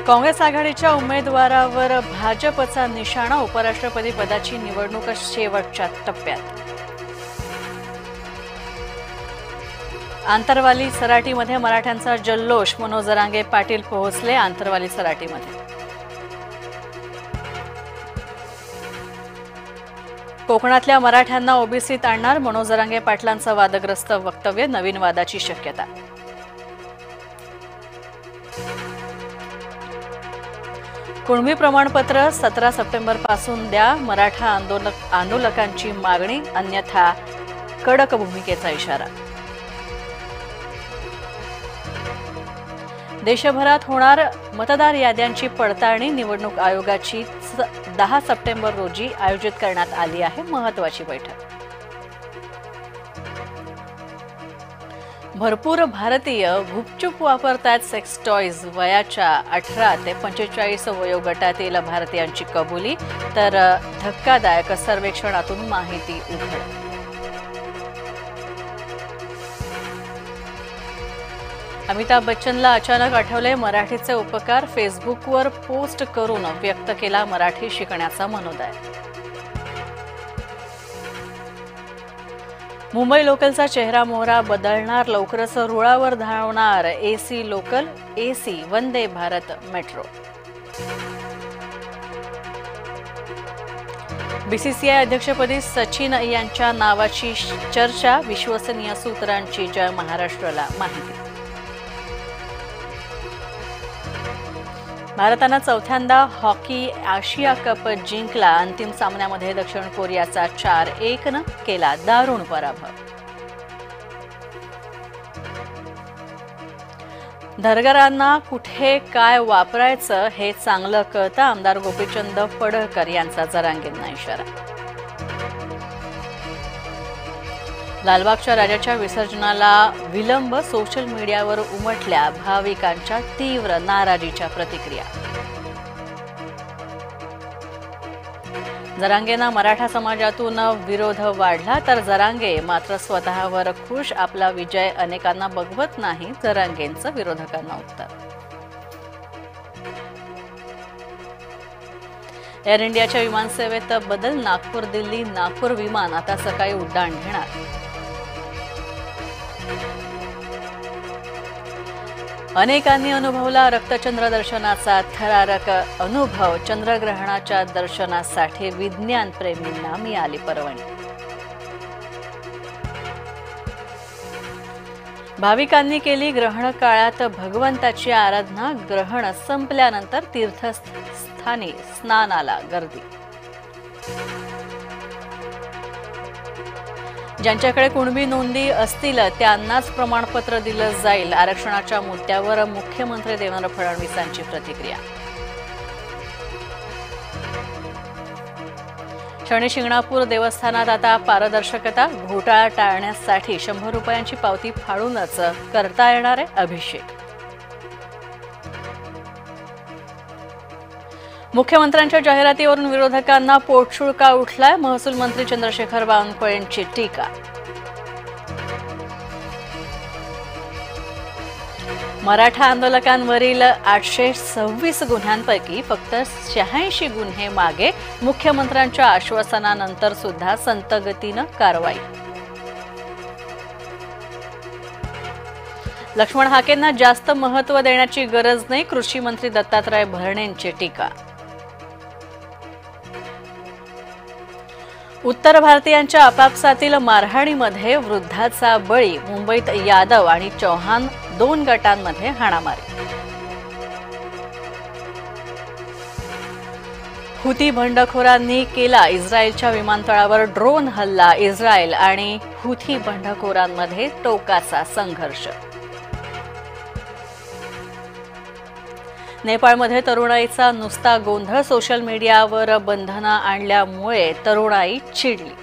काँग्रेस आघाडीच्या उमेदवारावर भाजपचा निशाणा, उपराष्ट्रपती पदाची निवडणूक शेवटच्या टप्प्यात. आंतरवाली सराटीमध्ये मराठ्यांचा जल्लोष, मनोज जरांगे पाटील पोहोचले आंतरवाली सराटीमध्ये. कोकणातल्या मराठ्यांना ओबीसीत आणणार, मनोज जरांगे पाटलांचं वादग्रस्त वक्तव्य, नवीन वादाची शक्यता. कुणबी प्रमाणपत्र 17 सप्टेंबरपासून द्या, मराठा आंदोलकांची मागणी, अन्यथा कडक भूमिकेचा इशारा. देशभरात होणार मतदार याद्यांची पडताळणी, निवडणूक आयोगाची 10 सप्टेंबर रोजी आयोजित करण्यात आली आहे महत्त्वाची बैठक. भरपूर भारतीय गुपचूप वापरतात सेक्स टॉयज, वयाच्या 18 ते 45 वयोगटातील भारतीयांची कबुली, तर धक्कादायक सर्वेक्षणातून माहिती उघड. अमिताभ बच्चनला अचानक आठवले मराठीचे उपकार, फेसबुकवर पोस्ट करून व्यक्त केला मराठी शिकण्याचा मनोदय. मुंबई लोकलचा चेहरा मोहरा बदलणार, लवकरच रुळावर धावणार AC local, AC Vande Bharat metro. BCCI अध्यक्षपदी सचिन यांच्या नावाची चर्चा, विश्वसनीय सूत्रांची जय महाराष्ट्राला माहिती. भारतानं चौथ्यांदा हॉकी आशिया कप जिंकला, अंतिम सामन्यामध्ये दक्षिण कोरियाचा 4-1 केला दारुण पराभव. धरगरांना कुठे काय वापरायचं हे चांगलं कळतं, आमदार गोपीचंद पडळकर यांचा जरांगेंना इशारा. लालबागच्या राजाच्या विसर्जनाला विलंब, सोशल मीडियावर उमटल्या भाविकांच्या तीव्र नाराजीच्या प्रतिक्रिया. जरांगेंना मराठा समाजातून विरोध वाढला, तर जरांगे मात्र स्वतःवर खुश, आपला विजय अनेकांना बघवत नाही, जरांगेंचं विरोधकांना उत्तर. एअर इंडियाच्या विमानसेवेत बदल, नागपूर दिल्ली नागपूर विमान आता सकाळी उड्डाण घेणार. अनेकांनी अनुभवला रक्तचंद्र दर्शनाचा थरारक अनुभव, चंद्रग्रहणाच्या दर्शनासाठी विज्ञान प्रेमींना मिळाली पर्वणी. भाविकांनी केली ग्रहण काळात भगवंताची आराधना, ग्रहण संपल्यानंतर तीर्थस्थानी स्नानाला गर्दी. ज्यांच्याकडे कुणबी नोंदी असतील त्यांनाच प्रमाणपत्र दिलं जाईल, आरक्षणाच्या मुद्द्यावर मुख्यमंत्री देवेंद्र फडणवीसांची प्रतिक्रिया. शनी शिंगणापूर देवस्थानात आता पारदर्शकता, घोटाळा टाळण्यासाठी 100 रुपयांची पावती फाडूनच करता येणार आहे अभिषेक. मुख्यमंत्र्यांच्या जाहिरातीवरून विरोधकांना पोटशुळका उठलाय, महसूल मंत्री चंद्रशेखर बावनकुळेंची टीका. मराठा आंदोलकांवरील 826 गुन्ह्यांपैकी फक्त 86 गुन्हे मागे, मुख्यमंत्र्यांच्या आश्वासनानंतर सुद्धा संतगतीनं कारवाई. लक्ष्मण हाकेंना जास्त महत्त्व देण्याची गरज नाही, कृषी मंत्री दत्तात्रय भरणेंची टीका. उत्तर भारतीयांच्या आपापसातील मारहाणीमध्ये वृद्धाचा बळी, मुंबईत यादव आणि चौहान 2 गटांमध्ये हाणामारी. हुती बंडखोरांनी केला इस्रायलच्या विमानतळावर ड्रोन हल्ला, इस्रायल आणि हुती बंडखोरांमध्ये टोकाचा संघर्ष. नेपाळमध्ये तरुणाईचा नुसता गोंधळ, सोशल मीडियावर बंधनं आणल्यामुळे तरुणाई चिडली.